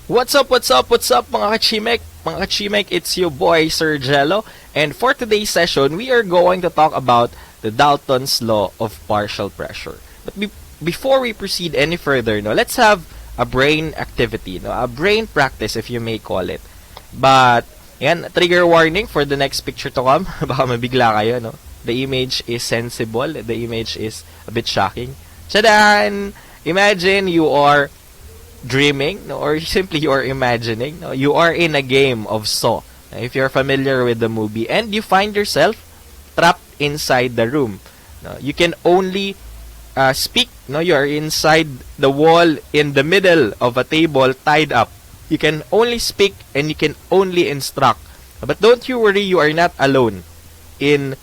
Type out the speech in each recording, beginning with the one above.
What's up, mga kachimek? Mga kachimek, it's your boy, Sir Jello. And for today's session, we are going to talk about the Dalton's law of partial pressure. But before we proceed any further, let's have a brain activity, a brain practice if you may call it. But, trigger warning for the next picture to come. Baka mabigla kayo, no? The image is sensible. The image is a bit shocking. Tadaan! Imagine you are dreaming, or simply you are imagining. You are in a game of Saw. If you're familiar with the movie, and you find yourself trapped inside the room. You can only speak. You are inside the wall in the middle of a table tied up. You can only speak and you can only instruct. But don't you worry, you are not alone in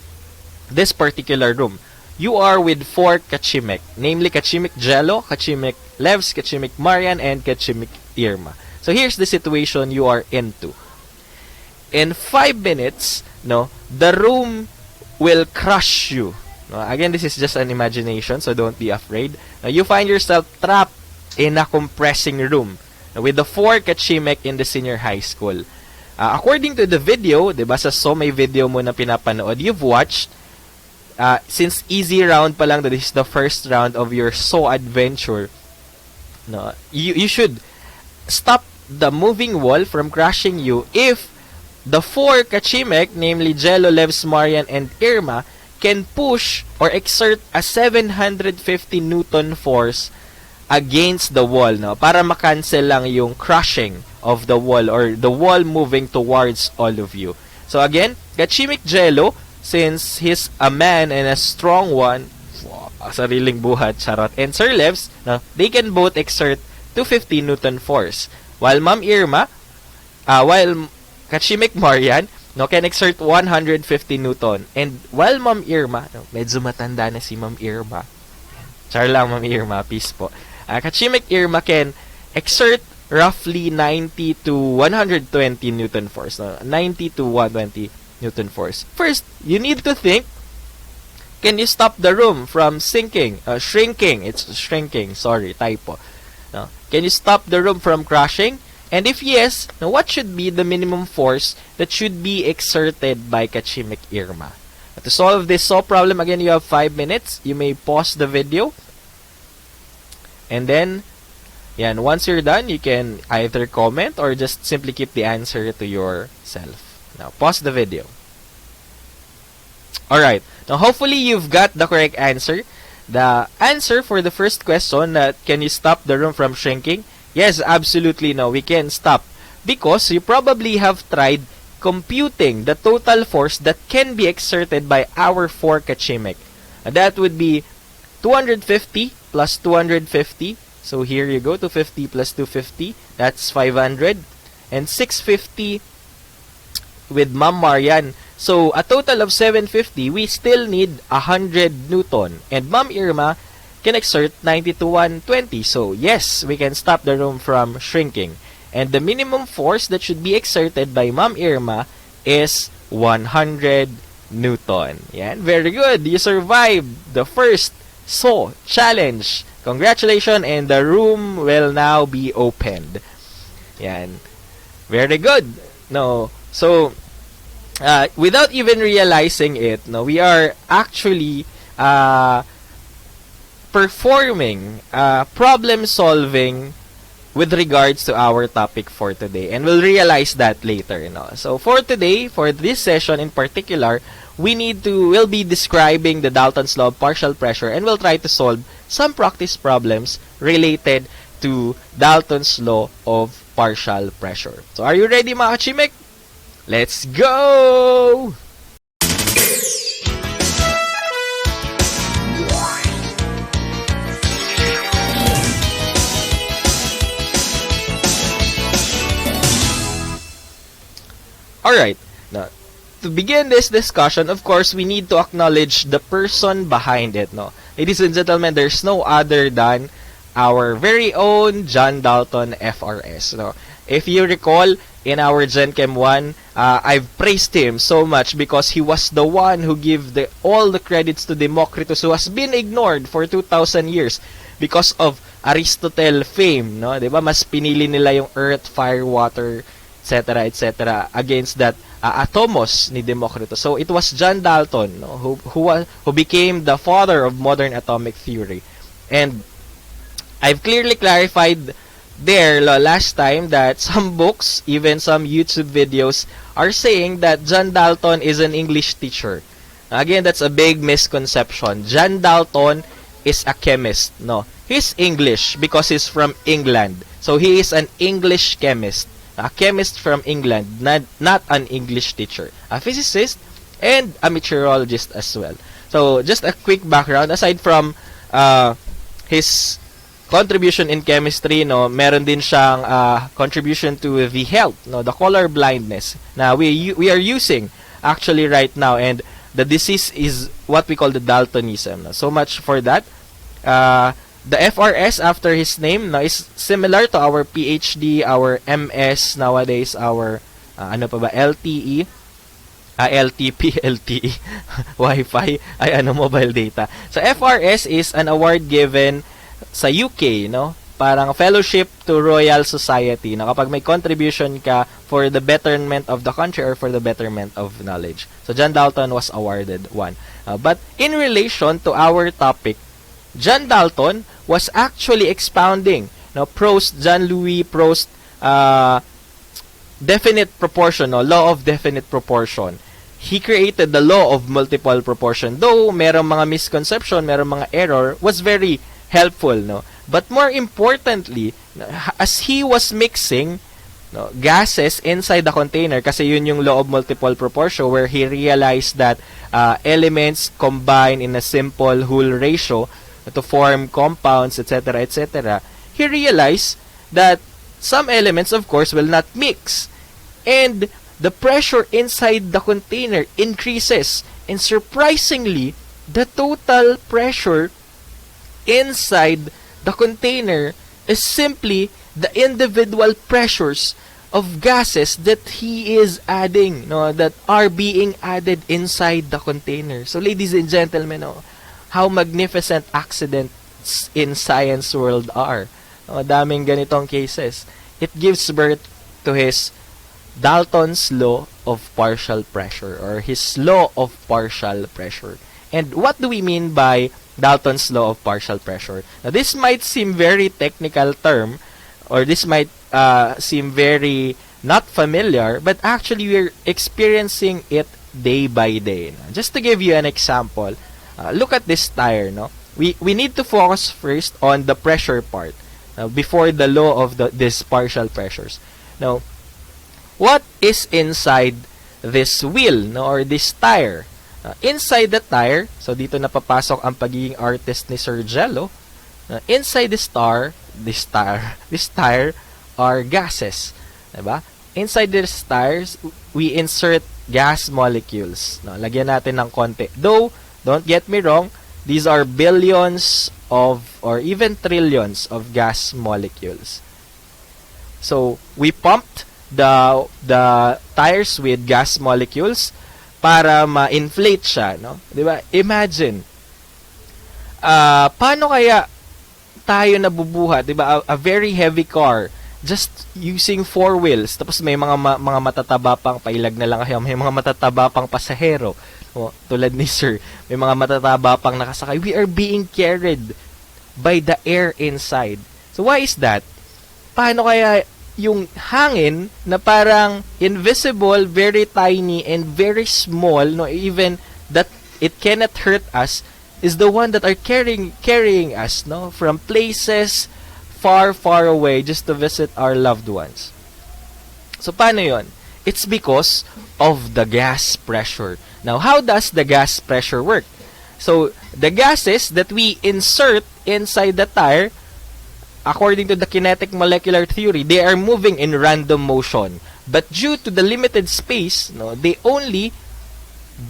this particular room. You are with 4 Kachimek, namely Kachimek Jello, Kachimek Levs, Kachimek Marian, and Kachimek Irma. So here's the situation you are into. In 5 minutes, the room will crush you. Again, this is just an imagination, so don't be afraid. You find yourself trapped in a compressing room with the 4 Kachimek in the senior high school. According to the video, diba, sa may video mo na pinapanood, you've watched, since easy round pa lang, that is the first round of your Saw adventure, you should stop the moving wall from crushing you if the 4 Kachimek, namely Jello, Levs, Marian, and Irma, can push or exert a 750 Newton force against the wall, para makancel lang yung crushing of the wall or the wall moving towards all of you. So again, Kachimek Jello, since he's a man and a strong one, sariling buhat, charot, and Sir Levs, they can both exert 250 Newton force. While Ma'am Irma, while Kachimek Marian, can exert 150 Newton. And while Ma'am Irma, medyo matanda na si Ma'am Irma. Char lang, Ma'am Irma, peace po. Kachimek Irma can exert roughly 90 to 120 Newton force. 90 to 120 Newton force. First, you need to think, can you stop the room from shrinking? It's shrinking. Sorry, typo. Can you stop the room from crushing? And if yes, what should be the minimum force that should be exerted by Kachimek Irma? To solve this Saw problem, again, you have 5 minutes. You may pause the video. And then, once you're done, you can either comment or just simply keep the answer to yourself. Now, pause the video. Alright. Now, hopefully, you've got the correct answer. The answer for the first question, can you stop the room from shrinking? Yes, absolutely no. We can stop. Because you probably have tried computing the total force that can be exerted by our 4 Kachimek. That would be 250 plus 250. So, here you go. 250 plus 250. That's 500. And 650 with Ma'am Marian. So, a total of 750, we still need 100 Newton. And Ma'am Irma can exert 90 to 120. So, yes, we can stop the room from shrinking. And the minimum force that should be exerted by Ma'am Irma is 100 Newton. Very good. You survived the first Saw challenge. Congratulations, and the room will now be opened. Very good. So, without even realizing it, we are actually performing problem solving with regards to our topic for today, and we'll realize that later. So for today, for this session in particular, we'll be describing the Dalton's law of partial pressure, and we'll try to solve some practice problems related to Dalton's law of partial pressure. So are you ready, mga kachimek? Let's go! Alright, now, to begin this discussion, of course, we need to acknowledge the person behind it. Ladies and gentlemen, there's no other than our very own John Dalton, FRS. If you recall, in our Gen Chem 1, I've praised him so much because he was the one who gave all the credits to Democritus, who has been ignored for 2,000 years because of Aristotle fame, no? 'Di ba? Mas pinili nila yung earth, fire, water, etc., etc., against that atomos ni Democritus. So it was John Dalton, no, who became the father of modern atomic theory. And I've clearly clarified there last time that some books, even some YouTube videos, are saying that John Dalton is an English teacher. Again, that's a big misconception. John Dalton is a chemist. No, he's English because he's from England. So he is an English chemist. A chemist from England, not an English teacher. A physicist and a meteorologist as well. So just a quick background. Aside from his contribution in chemistry, no, meron din siyang contribution to the health, no, the color blindness na we are using actually right now, and the disease is what we call the Daltonism. No? So much for that. The FRS after his name, no, is similar to our PhD, our MS nowadays, our ano pa ba, LTE, LTP, LTE, Wi-Fi, mobile data. So FRS is an award given sa UK, no? Parang fellowship to Royal Society, no? Kapag may contribution ka for the betterment of the country or for the betterment of knowledge. So John Dalton was awarded one. But in relation to our topic, John Dalton was actually expounding, no, John Louis Proust, definite proportion, no, law of definite proportion. He created the law of multiple proportion. Though merong mga misconception, merong mga error, was very helpful, no. But more importantly, as he was mixing, no, gases inside the container, kasi yun yung law of multiple proportion, where he realized that elements combine in a simple whole ratio to form compounds, etc., etc. He realized that some elements, of course, will not mix, and the pressure inside the container increases, and surprisingly, the total pressure inside the container is simply the individual pressures of gases that he is adding, no, that are being added inside the container. So ladies and gentlemen, no, how magnificent accidents in science world are. No, daming ganitong cases. It gives birth to his Dalton's law of partial pressure, or his law of partial pressure. And what do we mean by Dalton's law of partial pressure? Now, this might seem very technical term, or this might seem very not familiar, but actually we're experiencing it day by day. Now, just to give you an example, look at this tire. No, we need to focus first on the pressure part before the law of these partial pressures. Now, what is inside this wheel, no, or this tire? Inside the tire, so dito napapasok ang pagiging artist ni Sir Jello. Inside this tire are gases, diba? Inside these tires, we insert gas molecules. No, lagyan natin ng konti. Though, don't get me wrong, these are billions of, or even trillions of gas molecules. So, we pumped the tires with gas molecules para ma-inflate siya, no? 'Di ba? Imagine, paano kaya tayo nabubuhat, 'di ba? A very heavy car just using four wheels, tapos may mga matataba pang pailag na lang kayo, may mga matataba pang pasahero, no? Tulad ni Sir, may mga matataba pang nakasakay. We are being carried by the air inside. So why is that? Paano kaya yung hangin na parang invisible, very tiny, and very small, no, even that it cannot hurt us, is the one that are carrying us, no, from places far, far away just to visit our loved ones. So, paano yon? It's because of the gas pressure. Now, how does the gas pressure work? So, the gases that we insert inside the tire, according to the kinetic molecular theory, they are moving in random motion. But due to the limited space, no, they only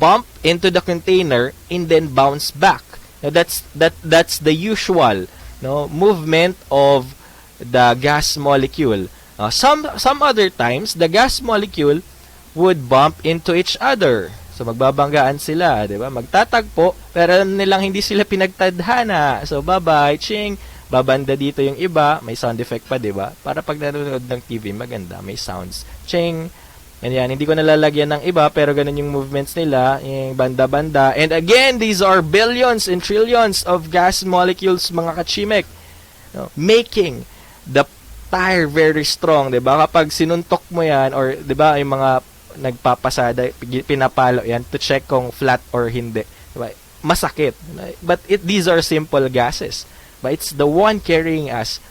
bump into the container and then bounce back. Now, that's the usual, no, movement of the gas molecule. Some other times, the gas molecule would bump into each other. So, magbabanggaan sila, di ba? Magtatagpo, pero alam nilang hindi sila pinagtadhana. So, bye-bye, ching! babanda dito yung iba, may sound effect pa, 'di ba? Para pag nanonood ng TV, maganda, may sounds. Ching. Yan, hindi ko nalalagyan ng iba, pero ganun yung movements nila, yung banda-banda. And again, these are billions and trillions of gas molecules, mga kachimek, no? Making the tire very strong, 'di ba? Kapag sinuntok mo yan, or 'di ba, yung mga nagpapasada, pinapalo yan to check kung flat or hindi, 'di ba? Masakit. But these are simple gases. But it's the one carrying us.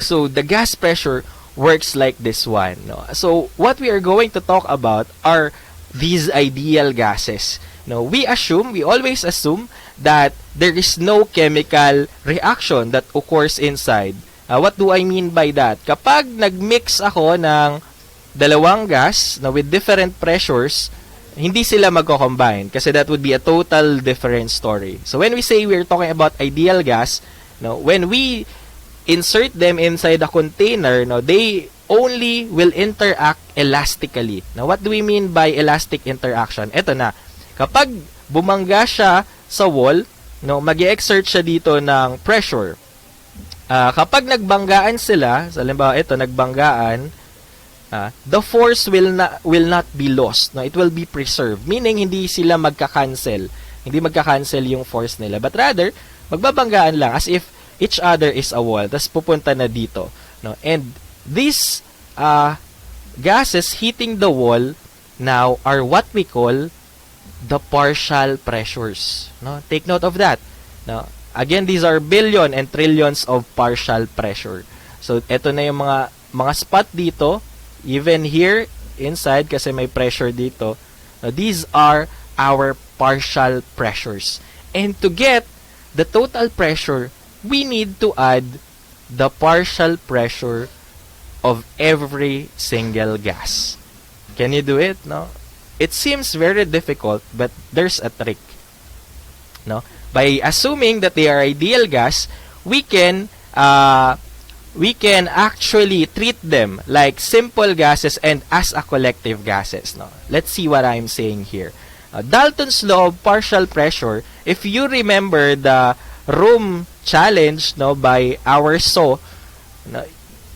So the gas pressure works like this one, no? So what we are going to talk about are these ideal gases. No, we always assume that there is no chemical reaction that occurs inside. What do I mean by that? Kapag nagmix ako ng dalawang gas na with different pressures, hindi sila magko-combine kasi that would be a total different story. So when we say we're talking about ideal gas, no, when we insert them inside a container, no, they only will interact elastically. Now, what do we mean by elastic interaction? Ito na. Kapag bumangga siya sa wall, no, mag-exert siya dito ng pressure. Kapag nagbanggaan sila, halimbawa ito, nagbanggaan, the force will not be lost. No, it will be preserved. Meaning, hindi sila magka-cancel. Hindi magka-cancel yung force nila. But rather, magbabanggaan lang as if each other is a wall, tas pupunta na dito, no? And these gases hitting the wall now are what we call the partial pressures, no? Take note of that, no? Again, these are billion and trillions of partial pressure. So eto na yung mga spot dito, even here inside kasi may pressure dito. Now, these are our partial pressures. And to get the total pressure, we need to add the partial pressure of every single gas. Can you do it? No? It seems very difficult, but there's a trick. No? By assuming that they are ideal gas, we can actually treat them like simple gases and as a collective gases. No? Let's see what I'm saying here. Dalton's law of partial pressure, if you remember the room challenge, no, by our saw, no,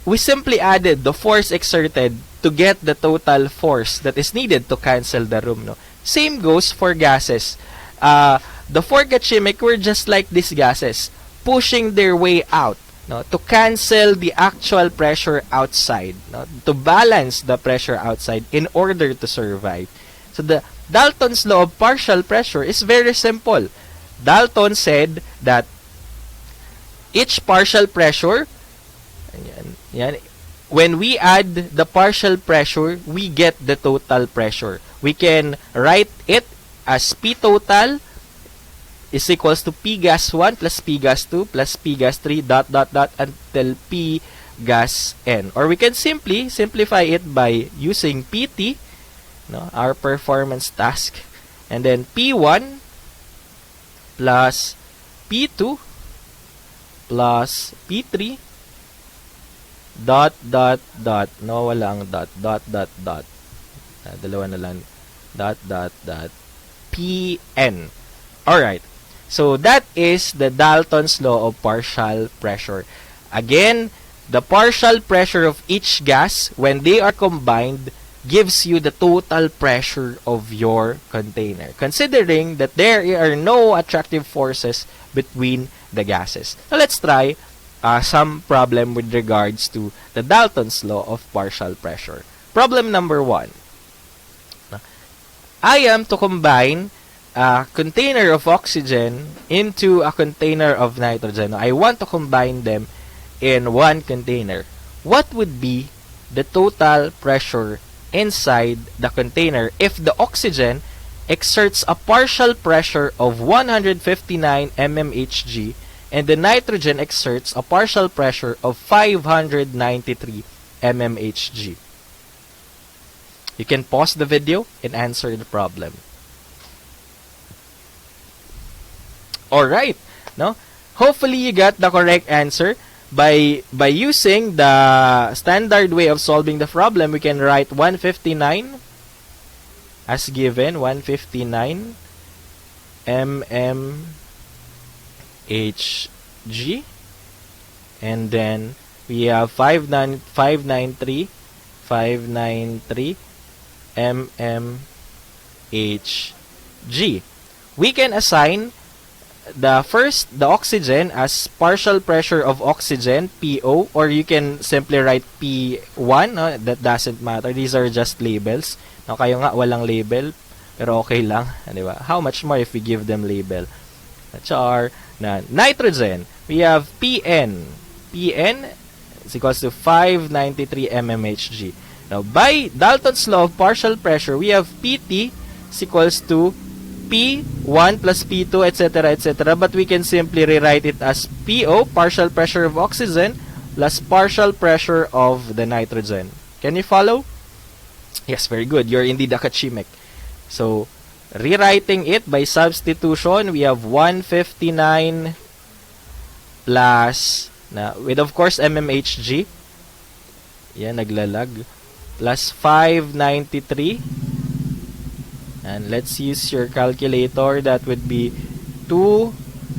we simply added the force exerted to get the total force that is needed to cancel the room, no. Same goes for gases. The four Gachimic were just like these gases, pushing their way out, no, to cancel the actual pressure outside, no, to balance the pressure outside in order to survive. So the Dalton's law of partial pressure is very simple. Dalton said that each partial pressure, when we add the partial pressure, we get the total pressure. We can write it as P total is equals to P gas 1 plus P gas 2 plus P gas 3 ... until P gas N. Or we can simply simplify it by using PT, no, our performance task, and then P1 plus P2 plus P3 ... no, walang dot, dalawa na lang, ... Pn. Alright, so that is the Dalton's law of partial pressure. Again, the partial pressure of each gas, when they are combined, gives you the total pressure of your container, considering that there are no attractive forces between the gases. Now let's try some problem with regards to the Dalton's law of partial pressure. Problem number 1. I am to combine a container of oxygen into a container of nitrogen. I want to combine them in one container. What would be the total pressure inside the container if the oxygen exerts a partial pressure of 159 mmHg and the nitrogen exerts a partial pressure of 593 mmHg? You can pause the video and answer the problem. Alright, no? Hopefully you got the correct answer. By using the standard way of solving the problem, we can write 159 as given, 159 mmHg And then we have 593 mmHg. We can assign the oxygen as partial pressure of oxygen, PO, or you can simply write P1, no? That doesn't matter. These are just labels. No, kayo nga walang label, pero okay lang, di ba? How much more if we give them label? Char na nitrogen, we have PN. PN is equals to 593 mmHg. Now, by Dalton's law of partial pressure, we have PT is equals to P1 plus P2, etc., etc. But we can simply rewrite it as PO, partial pressure of oxygen, plus partial pressure of the nitrogen. Can you follow? Yes, very good. You're indeed a kachimek. So, rewriting it by substitution, we have 159 plus, with of course mmHg. Yan, naglalag. Plus 593. And let's use your calculator. That would be 2,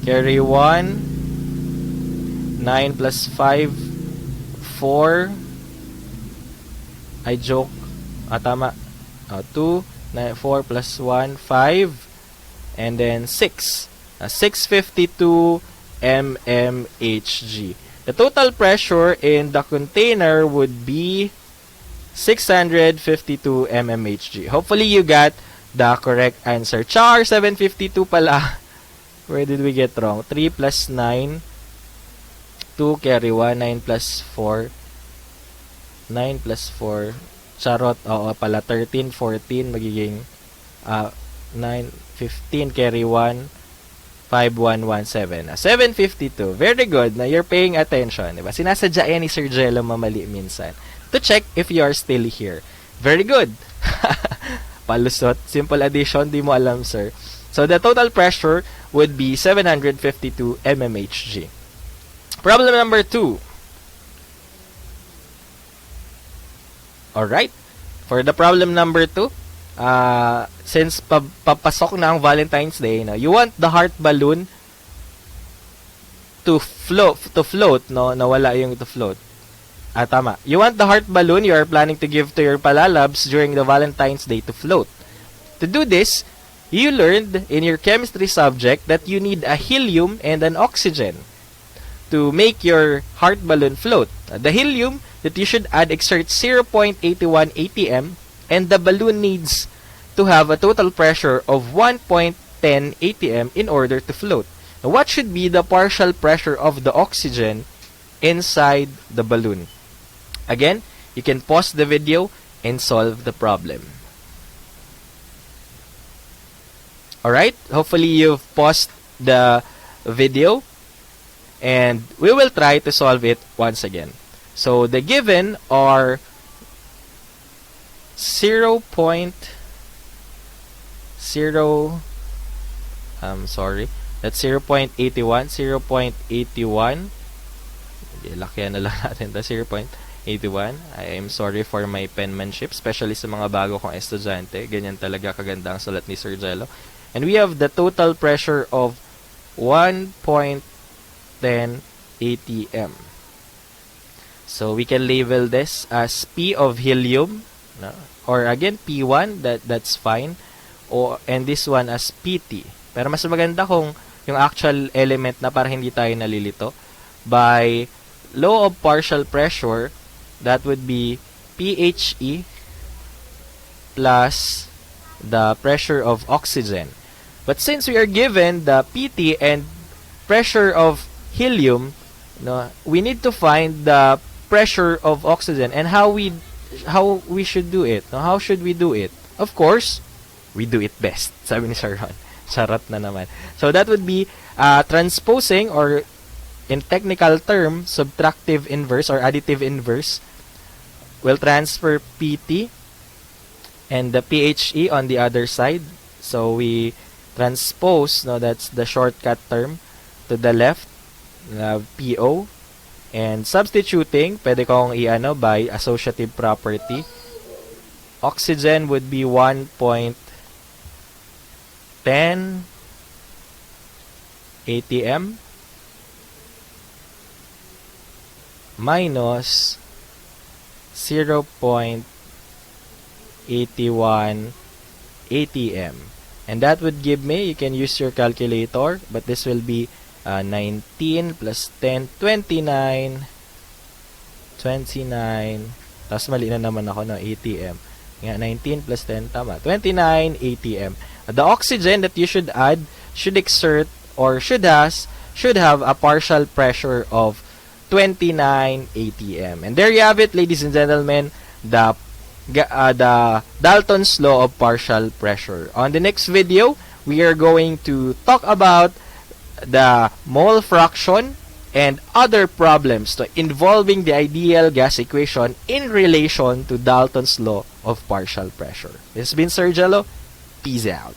carry 1, 9 plus 5, 4. I joke. Tama. 2, 9, 4 plus 1, 5. And then 6. 652 mmHg. The total pressure in the container would be 652 mmHg. Hopefully you got the correct answer. Char, 752 pala. Where did we get wrong? 3 plus 9. 2 carry 1. 9 plus 4. 9 plus 4. Charot. Oo pala. 13, 14. Magiging 9, 15 carry 1. 5, 1, 1, 7. 752. Very good. Now, you're paying attention. Diba? Sinasadya yan ni Sir Jello mamali minsan. To check if you are still here. Very good. Palusot. Simple addition, di mo alam, sir. So, the total pressure would be 752 mmHg. Problem number 2. Alright. For the problem number 2, since papasok na ang Valentine's Day, no, you want the heart balloon to float, no? Nawala yung to float. Tama. You want the heart balloon you are planning to give to your palalabs during the Valentine's Day to float. To do this, you learned in your chemistry subject that you need a helium and an oxygen to make your heart balloon float. The helium that you should add exerts 0.81 atm, and the balloon needs to have a total pressure of 1.10 atm in order to float. Now, what should be the partial pressure of the oxygen inside the balloon? Again, you can pause the video and solve the problem. Alright, hopefully you've paused the video and we will try to solve it once again. So, the given are 0.0 that's 0.81 lakyan na lang natin the 0.81. I am sorry for my penmanship, especially sa mga bago kong estudyante. Ganyan talaga kaganda ang sulat ni Sir Jello. And we have the total pressure of 1.10 atm. So we can label this as P of helium, no? Or again P1, that's fine. And this one as PT. Pero mas maganda kung yung actual element na para hindi tayo nalilito. By law of partial pressure, that would be PHE plus the pressure of oxygen. But since we are given the PT and pressure of helium, no, we need to find the pressure of oxygen and how we should do it. No, how should we do it? Of course, we do it best. Sabi ni Sir Ron. Charot na naman. So that would be transposing, or in technical term, subtractive inverse or additive inverse. We'll transfer PT and the PHE on the other side. So we transpose, no, that's the shortcut term, to the left, PO. And substituting, pwede kong i-ano by associative property. Oxygen would be 1.10 atm. minus 0.81 atm. And that would give me, you can use your calculator, but this will be 19 plus 10, 29. Tapos mali na naman ako, no, atm. Nga, 19 plus 10, tama. 29 atm. The oxygen that you should add should exert or should have a partial pressure of 29 atm. And there you have it, ladies and gentlemen, the Dalton's law of partial pressure. On the next video, we are going to talk about the mole fraction and other problems involving the ideal gas equation in relation to Dalton's law of partial pressure. This has been Sir Jello. Peace out.